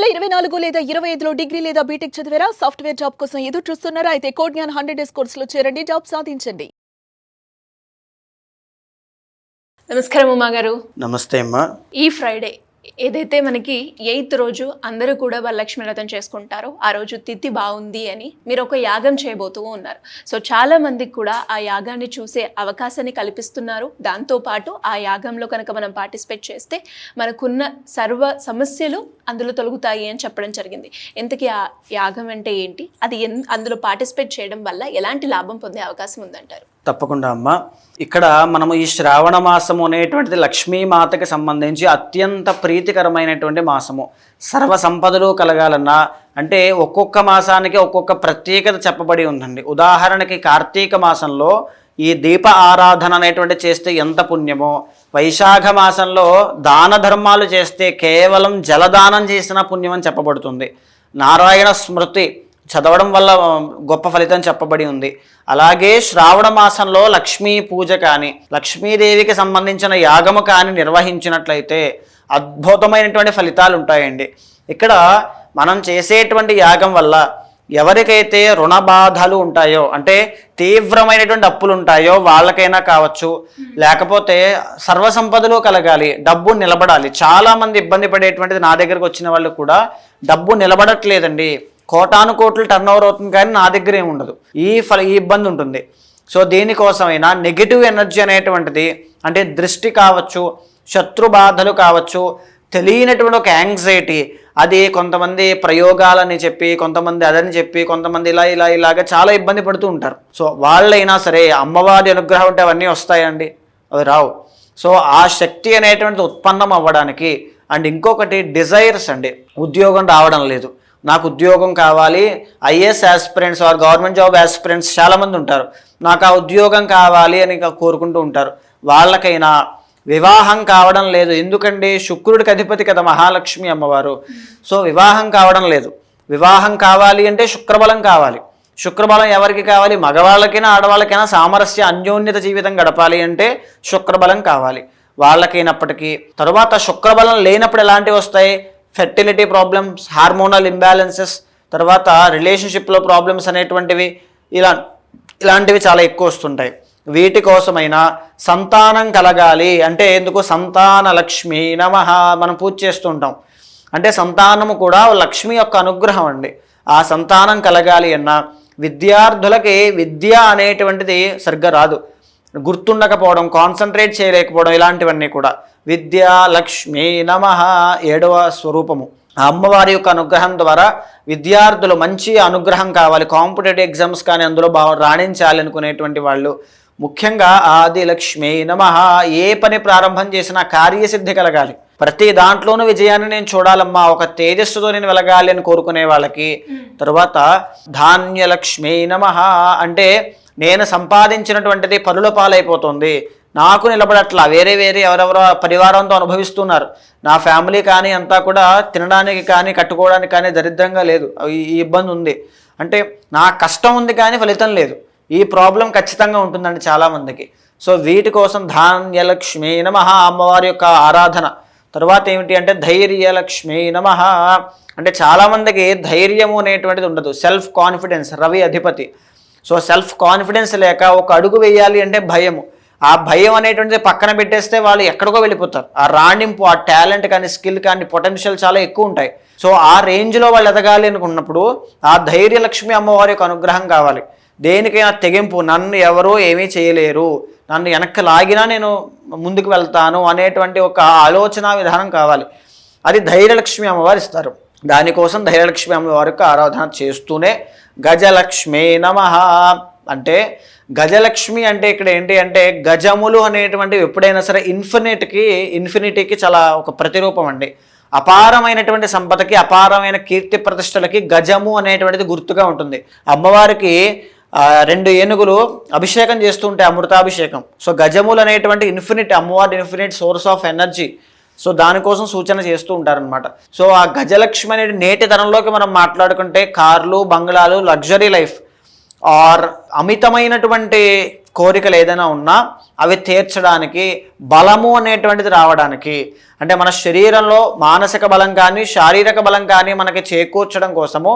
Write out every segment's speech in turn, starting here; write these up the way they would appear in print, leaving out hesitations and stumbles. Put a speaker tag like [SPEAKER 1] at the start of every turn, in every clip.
[SPEAKER 1] 2024 లేదా 25లో డిగ్రీ లేదా బీటెక్ చదివారా? సాఫ్ట్వేర్ జాబ్ కోసం ఎదురు చూస్తున్నారా? అయితే కోడ్ జ్ఞాన్ 100 డేస్ కోర్సులో చేరండి, జాబ్ సాధించండి. నమస్కారం ఉమా గారు.
[SPEAKER 2] నమస్తే అమ్మా.
[SPEAKER 1] ఈ ఫ్రైడే ఏదైతే మనకి 8th రోజు అందరూ కూడా వరలక్ష్మి వ్రతం చేసుకుంటారో ఆ రోజు తిథి బాగుంది అని మీరు ఒక యాగం చేయబోతూ ఉన్నారు. సో చాలా మందికి కూడా ఆ యాగాన్ని చూసే అవకాశాన్ని కల్పిస్తున్నారు. దాంతోపాటు ఆ యాగంలో కనుక మనం పార్టిసిపేట్ చేస్తే మనకున్న సర్వ సమస్యలు అందులో తొలగుతాయి అని చెప్పడం జరిగింది. ఇంతకీ ఆ యాగం అంటే ఏంటి, అది అందులో పార్టిసిపేట్ చేయడం వల్ల ఎలాంటి లాభం పొందే అవకాశం ఉందంటారు?
[SPEAKER 2] తప్పకుండా అమ్మ. ఇక్కడ మనము ఈ శ్రావణ మాసము అనేటువంటిది లక్ష్మీమాతకి సంబంధించి అత్యంత ప్రీతికరమైనటువంటి మాసము. సర్వ సంపదలు కలగాలన్నా అంటే ఒక్కొక్క మాసానికి ఒక్కొక్క ప్రత్యేకత చెప్పబడి ఉందండి. ఉదాహరణకి కార్తీక మాసంలో ఈ దీప ఆరాధన అనేటువంటి చేస్తే ఎంత పుణ్యమో, వైశాఖ మాసంలో దాన ధర్మాలు చేస్తే కేవలం జలదానం చేసిన పుణ్యం అని చెప్పబడుతుంది. నారాయణ స్మృతి చదవడం వల్ల గొప్ప ఫలితం చెప్పబడి ఉంది. అలాగే శ్రావణ మాసంలో లక్ష్మీ పూజ కానీ లక్ష్మీదేవికి సంబంధించిన యాగము కానీ నిర్వహించినట్లయితే అద్భుతమైనటువంటి ఫలితాలు ఉంటాయండి. ఇక్కడ మనం చేసేటువంటి యాగం వల్ల ఎవరికైతే రుణ బాధలు ఉంటాయో, అంటే తీవ్రమైనటువంటి అప్పులు ఉంటాయో వాళ్ళకైనా కావచ్చు, లేకపోతే సర్వసంపదలు కలగాలి, డబ్బు నిలబడాలి. చాలామంది ఇబ్బంది పడేటువంటిది నా దగ్గరకు వచ్చిన వాళ్ళు కూడా డబ్బు నిలబడట్లేదండి, కోటాను కోట్లు టర్న్ ఓవర్ అవుతుంది కానీ నా దగ్గర ఏమి ఉండదు, ఈ ఇబ్బంది ఉంటుంది. సో దీనికోసమైనా నెగిటివ్ ఎనర్జీ అనేటువంటిది, అంటే దృష్టి కావచ్చు, శత్రు బాధలు కావచ్చు, తెలియనటువంటి ఒక యాంగ్జైటీ, అది కొంతమంది ప్రయోగాలని చెప్పి, కొంతమంది అదని చెప్పి, కొంతమంది ఇలాగ చాలా ఇబ్బంది పడుతూ ఉంటారు. సో వాళ్ళైనా సరే అమ్మవారి అనుగ్రహం ఉంటే అవన్నీ వస్తాయండి, అవి రావు. సో ఆ శక్తి అనేటువంటిది ఉత్పన్నం అవ్వడానికి. అండ్ ఇంకొకటి డిజైర్స్ అండి. ఉద్యోగం రావడం లేదు, నాకు ఉద్యోగం కావాలి, IAS aspirants or government job aspirants చాలామంది ఉంటారు, నాకు ఆ ఉద్యోగం కావాలి అని కోరుకుంటూ ఉంటారు. వాళ్ళకైనా వివాహం కావడం లేదు, ఎందుకండి శుక్రుడికి అధిపతి కదా మహాలక్ష్మి అమ్మవారు. సో వివాహం కావడం లేదు. వివాహం కావాలి అంటే శుక్రబలం కావాలి. శుక్రబలం ఎవరికి కావాలి? మగవాళ్ళకైనా ఆడవాళ్ళకైనా సామరస్య అన్యోన్యత జీవితం గడపాలి అంటే శుక్రబలం కావాలి వాళ్ళకైనప్పటికీ. తరువాత శుక్రబలం లేనప్పుడు ఎలాంటివి వస్తాయి? ఫెర్టిలిటీ ప్రాబ్లమ్స్, హార్మోనల్ ఇంబ్యాలెన్సెస్, తర్వాత రిలేషన్షిప్లో ప్రాబ్లమ్స్ అనేటువంటివి, ఇలాంటివి చాలా ఎక్కువ వస్తుంటాయి. వీటి కోసమైనా సంతానం కలగాలి అంటే ఎందుకు? సంతాన లక్ష్మి నమః మనం పూజ చేస్తూ ఉంటాం. అంటే సంతానము కూడా లక్ష్మి యొక్క అనుగ్రహం అండి. ఆ సంతానం కలగాలి అన్నా విద్యార్థులకి విద్య అనేటువంటిది సరిగ్గా రాదు, గుర్తుండకపోవడం, కాన్సన్ట్రేట్ చేయలేకపోవడం, ఇలాంటివన్నీ కూడా విద్యా లక్ష్మీ నమః 7వ స్వరూపము. ఆ అమ్మవారి యొక్క అనుగ్రహం ద్వారా విద్యార్థులు మంచి అనుగ్రహం కావాలి, కాంపిటేటివ్ ఎగ్జామ్స్ కానీ అందులో రాణించాలి అనుకునేటువంటి వాళ్ళు ముఖ్యంగా ఆది లక్ష్మీ నమః. ఏ పని ప్రారంభం చేసినా కార్యసిద్ధి కలగాలి, ప్రతి దాంట్లోనూ విజయాన్ని నేను చూడాలమ్మా, ఒక తేజస్సుతో నేను వెలగాలి అని కోరుకునే వాళ్ళకి. తర్వాత ధాన్యలక్ష్మీ నమః అంటే నేను సంపాదించినటువంటిది పరుల పాలైపోతుంది, నాకు నిలబడట్లా, వేరే ఎవరెవరో పరివారంతో అనుభవిస్తున్నారు, నా ఫ్యామిలీ కానీ అంతా కూడా తినడానికి కానీ కట్టుకోవడానికి కానీ దరిద్రంగా లేదు, ఈ ఇబ్బంది ఉంది అంటే నా కష్టం ఉంది కానీ ఫలితం లేదు, ఈ ప్రాబ్లం ఖచ్చితంగా ఉంటుందండి చాలామందికి. సో వీటి కోసం ధాన్యలక్ష్మీ నమః అమ్మవారి యొక్క ఆరాధన. తర్వాత ఏమిటి అంటే ధైర్యలక్ష్మీ నమః అంటే చాలామందికి ధైర్యము అనేటువంటిది ఉండదు, సెల్ఫ్ కాన్ఫిడెన్స్ రవి అధిపతి. సో సెల్ఫ్ కాన్ఫిడెన్స్ లేక ఒక అడుగు వేయాలి అంటే భయము, ఆ భయం అనేటువంటిది పక్కన పెట్టేస్తే వాళ్ళు ఎక్కడికో వెళ్ళిపోతారు. ఆ రాణింపు, ఆ టాలెంట్ కానీ స్కిల్ కానీ పొటెన్షియల్ చాలా ఎక్కువ ఉంటాయి. సో ఆ రేంజ్లో వాళ్ళు ఎదగాలి అనుకున్నప్పుడు ఆ ధైర్యలక్ష్మి అమ్మవారి యొక్క అనుగ్రహం కావాలి. దేనికైనా తెగింపు, నన్ను ఎవరో ఏమీ చేయలేరు, నన్ను వెనక్కి లాగినా నేను ముందుకు వెళ్తాను అనేటువంటి ఒక ఆలోచన విధానం కావాలి. అది ధైర్యలక్ష్మి అమ్మవారు ఇస్తారు. దానికోసం ధైర్యలక్ష్మి అమ్మవారి యొక్క ఆరాధన చేస్తూనే గజలక్ష్మీ నమః అంటే గజలక్ష్మి అంటే ఇక్కడ ఏంటి అంటే గజములు అనేటువంటివి ఎప్పుడైనా సరే ఇన్ఫినిటీకి చాలా ఒక ప్రతిరూపం అండి. అపారమైనటువంటి సంపదకి, అపారమైన కీర్తి ప్రతిష్టలకి గజము అనేటువంటిది గుర్తుగా ఉంటుంది. అమ్మవారికి 2 ఏనుగులు అభిషేకం చేస్తూ ఉంటాయి, అమృతాభిషేకం. సో గజములు అనేటువంటి ఇన్ఫినిట్, అమ్మవారి infinite source of energy. So దానికోసం సూచన చేస్తూ ఉంటారనమాట. సో ఆ గజలక్ష్మి అనేది నేటి తరంలోకి మనం మాట్లాడుకుంటే కార్లు, బంగ్లాలు, లగ్జరీ లైఫ్ ఆర్ అమితమైనటువంటి కోరికలు ఏదైనా ఉన్నా అవి తీర్చడానికి, బలము అనేటువంటిది రావడానికి, అంటే మన శరీరంలో మానసిక బలం కానీ శారీరక బలం కానీ మనకి చేకూర్చడం కోసము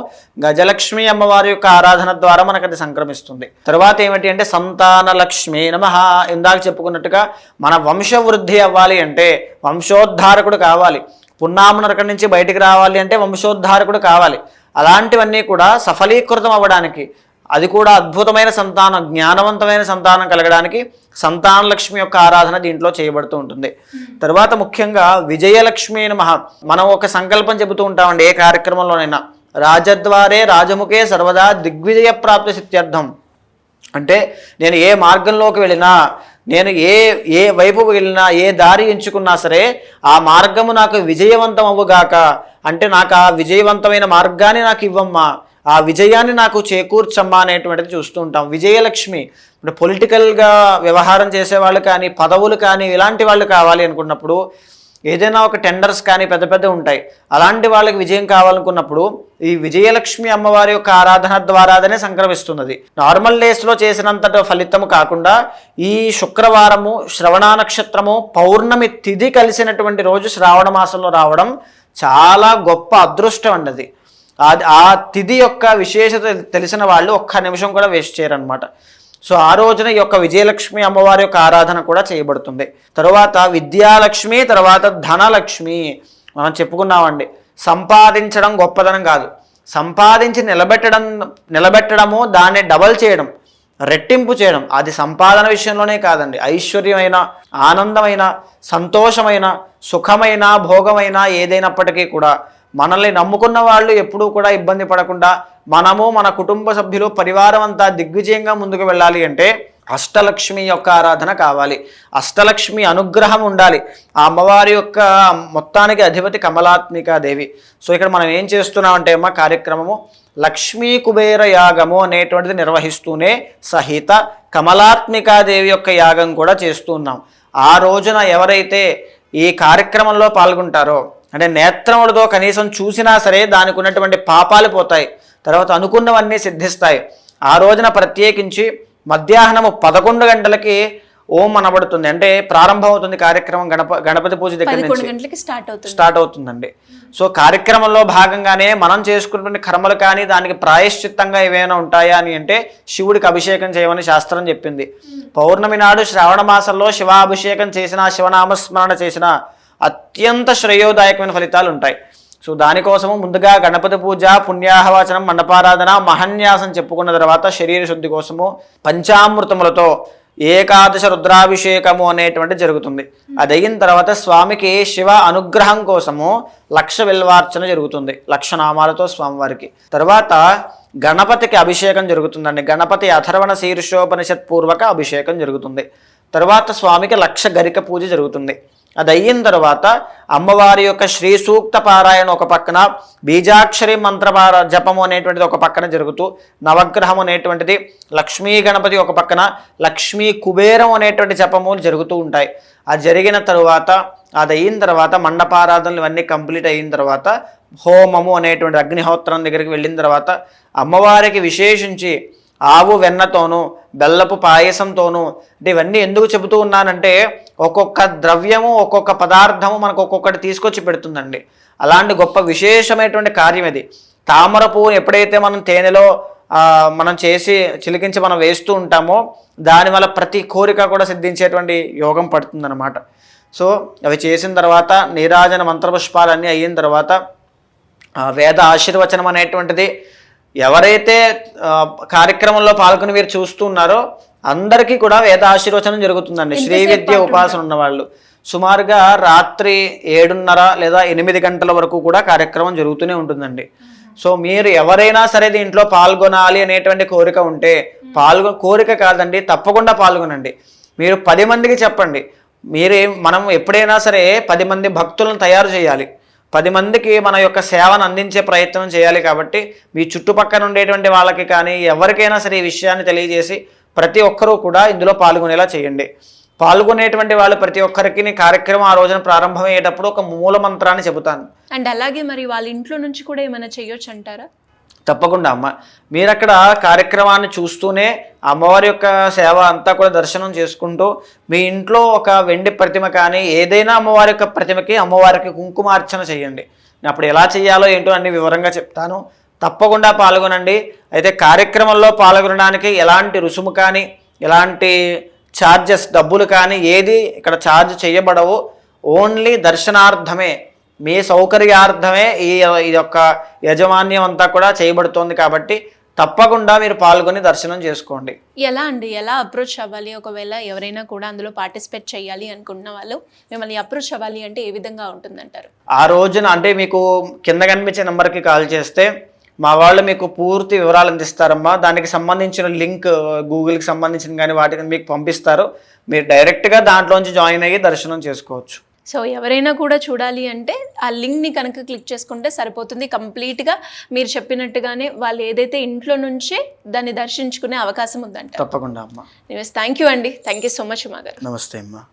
[SPEAKER 2] గజలక్ష్మి అమ్మవారి యొక్క ఆరాధన ద్వారా మనకు అది సంక్రమిస్తుంది. తర్వాత ఏమిటి అంటే సంతాన లక్ష్మి నమః. ఇందాక చెప్పుకున్నట్టుగా మన వంశవృద్ధి అవ్వాలి అంటే వంశోద్ధారకుడు కావాలి, పున్నామనరకం నుంచి బయటికి రావాలి అంటే వంశోద్ధారకుడు కావాలి. అలాంటివన్నీ కూడా సఫలీకృతం అవ్వడానికి, అది కూడా అద్భుతమైన సంతానం, జ్ఞానవంతమైన సంతానం కలగడానికి సంతాన లక్ష్మి యొక్క ఆరాధన దీంట్లో చేయబడుతూ ఉంటుంది. తర్వాత ముఖ్యంగా విజయలక్ష్మి నమః. మనం ఒక సంకల్పం చెబుతూ ఉంటామండి ఏ కార్యక్రమంలోనైనా, రాజద్వారే రాజముఖే సర్వదా దిగ్విజయ ప్రాప్తి సిద్ధ్యర్థం. అంటే నేను ఏ మార్గంలోకి వెళ్ళినా, నేను ఏ వైపు వెళ్ళినా, ఏ దారి ఎంచుకున్నా సరే ఆ మార్గము నాకు విజయవంతం అవ్వగాక, అంటే నాకు ఆ విజయవంతమైన మార్గాన్ని నాకు ఇవ్వమ్మా, ఆ విజయాన్ని నాకు చేకూర్చమ్మా అనేటువంటిది చూస్తూ ఉంటాం. విజయలక్ష్మి ఇప్పుడు పొలిటికల్గా వ్యవహారం చేసేవాళ్ళు కానీ, పదవులు కానీ, ఇలాంటి వాళ్ళు కావాలి అనుకున్నప్పుడు, ఏదైనా ఒక టెండర్స్ కానీ పెద్ద పెద్ద ఉంటాయి, అలాంటి వాళ్ళకి విజయం కావాలనుకున్నప్పుడు ఈ విజయలక్ష్మి అమ్మవారి యొక్క ఆరాధన ద్వారానే సంక్రమిస్తున్నది. నార్మల్ డేస్లో చేసినంత ఫలితము కాకుండా ఈ శుక్రవారము, శ్రవణ నక్షత్రము, పౌర్ణమి తిథి కలిసినటువంటి రోజు శ్రావణ మాసంలో రావడం చాలా గొప్ప అదృష్టం అండి. అది ఆ తిథి యొక్క విశేషత తెలిసిన వాళ్ళు ఒక్క నిమిషం కూడా వేస్ట్ చేయరనమాట. సో ఆ రోజున ఈ యొక్క విజయలక్ష్మి అమ్మవారి యొక్క ఆరాధన కూడా చేయబడుతుంది. తర్వాత విద్యాలక్ష్మి, తర్వాత ధనలక్ష్మి. మనం చెప్పుకున్నామండి, సంపాదించడం గొప్పదనం కాదు, సంపాదించి నిలబెట్టడము, దాన్ని డబల్ చేయడం, రెట్టింపు చేయడం, అది సంపాదన విషయంలోనే కాదండి, ఐశ్వర్యమైన, ఆనందమైన, సంతోషమైన, సుఖమైన, భోగమైన ఏదైనప్పటికీ కూడా మనల్ని నమ్ముకున్న వాళ్ళు ఎప్పుడూ కూడా ఇబ్బంది పడకుండా, మనము మన కుటుంబ సభ్యులు పరివారం అంతా దిగ్విజయంగా ముందుకు వెళ్ళాలి అంటే అష్టలక్ష్మి యొక్క ఆరాధన కావాలి, అష్టలక్ష్మి అనుగ్రహం ఉండాలి. ఆ అమ్మవారి యొక్క మొత్తానికి అధిపతి కమలాత్మికాదేవి. సో ఇక్కడ మనం ఏం చేస్తున్నామంటే అమ్మ కార్యక్రమము లక్ష్మీ కుబేర యాగము అనేటువంటిది నిర్వహిస్తూనే సహిత కమలాత్మికాదేవి యొక్క యాగం కూడా చేస్తూ ఉన్నాం. ఆ రోజున ఎవరైతే ఈ కార్యక్రమంలో పాల్గొంటారో, అంటే నేత్రములతో కనీసం చూసినా సరే దానికి ఉన్నటువంటి పాపాలు పోతాయి, తర్వాత అనుకున్నవన్నీ సిద్ధిస్తాయి. ఆ రోజున ప్రత్యేకించి మధ్యాహ్నము 11 గంటలకి ఓం అనబడుతుంది, అంటే ప్రారంభం అవుతుంది కార్యక్రమం. గణపతి పూజ దగ్గర నుంచి స్టార్ట్ అవుతుందండి. సో కార్యక్రమంలో భాగంగానే మనం చేసుకున్నటువంటి కర్మలు కానీ దానికి ప్రాయశ్చిత్తంగా ఏవైనా ఉంటాయా అని అంటే శివుడికి అభిషేకం చేయమని శాస్త్రం చెప్పింది. పౌర్ణమి నాడు శ్రావణ మాసంలో శివాభిషేకం చేసినా, శివనామస్మరణ చేసినా అత్యంత శ్రేయోదాయకమైన ఫలితాలు ఉంటాయి. సో దానికోసము ముందుగా గణపతి పూజ, పుణ్యాహవచనం, మండపారాధన, మహన్యాసం చెప్పుకున్న తర్వాత శరీర శుద్ధి కోసము పంచామృతములతో ఏకాదశ రుద్రాభిషేకము అనేటువంటి జరుగుతుంది. అది అయిన తర్వాత స్వామికి శివ అనుగ్రహం కోసము 1,00,000 బిల్వార్చన జరుగుతుంది, 1,00,000 నామాలతో స్వామివారికి. తర్వాత గణపతికి అభిషేకం జరుగుతుందండి. గణపతి అథర్వణ శీర్షోపనిషత్ పూర్వక అభిషేకం జరుగుతుంది. తర్వాత స్వామికి 1,00,000 గరిక పూజ జరుగుతుంది. అది అయిన తర్వాత అమ్మవారి యొక్క శ్రీ సూక్త పారాయణ ఒక పక్కన, బీజాక్షరి మంత్ర జపము అనేటువంటిది ఒక పక్కన జరుగుతూ, నవగ్రహం అనేటువంటిది, లక్ష్మీ గణపతి ఒక పక్కన, లక్ష్మీ కుబేరం అనేటువంటి జపములు జరుగుతూ ఉంటాయి. అది జరిగిన తరువాత, అది అయిన తర్వాత మండపారాధనలు ఇవన్నీ కంప్లీట్ అయిన తర్వాత హోమము అనేటువంటి అగ్నిహోత్రం దగ్గరికి వెళ్ళిన తర్వాత అమ్మవారికి విశేషించి ఆవు వెన్నతోనూ, బెల్లపు పాయసంతోనూ, అంటే ఇవన్నీ ఎందుకు చెబుతూ ఉన్నానంటే ఒక్కొక్క ద్రవ్యము, ఒక్కొక్క పదార్థము మనకు ఒక్కొక్కటి తీసుకొచ్చి పెడుతుందండి. అలాంటి గొప్ప విశేషమైనటువంటి కార్యం ఇది. తామర పువ్వు ఎప్పుడైతే మనం తేనెలో మనం చేసి చిలికించి మనం వేస్తూ ఉంటామో దానివల్ల ప్రతి కోరిక కూడా సిద్ధించేటువంటి యోగం పడుతుందన్నమాట. సో అవి చేసిన తర్వాత నీరాజన మంత్రపుష్పాలన్నీ అయిన తర్వాత వేద ఆశీర్వచనం అనేటువంటిది ఎవరైతే కార్యక్రమంలో పాల్గొని వీరు చూస్తున్నారో అందరికీ కూడా వేద ఆశీర్వచనం జరుగుతుందండి. శ్రీ విద్య ఉపాసన ఉన్నవాళ్ళు సుమారుగా రాత్రి 7:30 లేదా 8 గంటల వరకు కూడా కార్యక్రమం జరుగుతూనే ఉంటుందండి. సో మీరు ఎవరైనా సరే దీంట్లో పాల్గొనాలి అనేటువంటి కోరిక ఉంటే కోరిక కాదండి, తప్పకుండా పాల్గొనండి. మీరు 10 మందికి చెప్పండి. మనం ఎప్పుడైనా సరే 10 మంది భక్తులను తయారు చేయాలి, 10 మందికి మన యొక్క సేవను అందించే ప్రయత్నం చేయాలి. కాబట్టి మీ చుట్టుపక్కల ఉండేటువంటి వాళ్ళకి కానీ ఎవరికైనా సరే ఈ విషయాన్ని తెలియజేసి ప్రతి ఒక్కరూ కూడా ఇందులో పాల్గొనేలా చేయండి. పాల్గొనేటువంటి వాళ్ళు ప్రతి ఒక్కరికి కార్యక్రమం ఆ రోజున ప్రారంభమయ్యేటప్పుడు ఒక మూల మంత్రాన్ని చెబుతాను.
[SPEAKER 1] అండ్ అలాగే మరి వాళ్ళ ఇంట్లో నుంచి కూడా ఏమైనా చేయొచ్చు అంటారా?
[SPEAKER 2] తప్పకుండా అమ్మ. మీరు అక్కడ కార్యక్రమాన్ని చూస్తూనే అమ్మవారి యొక్క సేవ అంతా కూడా దర్శనం చేసుకుంటూ మీ ఇంట్లో ఒక వెండి ప్రతిమ కానీ ఏదైనా అమ్మవారి యొక్క ప్రతిమకి అమ్మవారికి కుంకుమార్చన చేయండి. నేను అప్పుడు ఎలా చేయాలో ఏంటో అన్ని వివరంగా చెప్తాను. తప్పకుండా పాల్గొనండి. అయితే కార్యక్రమంలో పాల్గొనడానికి ఎలాంటి రుసుము కానీ ఎలాంటి ఛార్జెస్ డబ్బులు కానీ ఏది ఇక్కడ ఛార్జ్ చేయబడవు. ఓన్లీ దర్శనార్థమే, మీ సౌకర్యార్థమే ఈ యొక్క యజమాన్యం అంతా కూడా చేయబడుతోంది. కాబట్టి తప్పకుండా మీరు పాల్గొని దర్శనం చేసుకోండి.
[SPEAKER 1] ఎలా అండి, ఎలా అప్రోచ్ అవ్వాలి? ఒకవేళ ఎవరైనా కూడా అందులో పార్టిసిపేట్ చేయాలి అనుకున్న వాళ్ళు మిమ్మల్ని అప్రోచ్ అవ్వాలి అంటే ఏ విధంగా ఉంటుందంటారు?
[SPEAKER 2] ఆ రోజున అంటే మీకు కింద కనిపించే నెంబర్కి కాల్ చేస్తే మా వాళ్ళు మీకు పూర్తి వివరాలు అందిస్తారమ్మా. దానికి సంబంధించిన లింక్ గూగుల్కి సంబంధించిన కానీ వాటికి మీకు పంపిస్తారు. మీరు డైరెక్ట్గా దాంట్లోంచి జాయిన్ అయ్యి దర్శనం చేసుకోవచ్చు.
[SPEAKER 1] సో ఎవరైనా కూడా చూడాలి అంటే ఆ లింక్ని కనుక క్లిక్ చేసుకుంటే సరిపోతుంది. కంప్లీట్గా మీరు చెప్పినట్టుగానే వాళ్ళు ఏదైతే ఇంట్లో నుంచే దాన్ని దర్శించుకునే అవకాశం ఉందంట.
[SPEAKER 2] తప్పకుండా అమ్మా.
[SPEAKER 1] థ్యాంక్ యూ అండి. Thank you so much Uma గారు.
[SPEAKER 2] నమస్తే అమ్మా.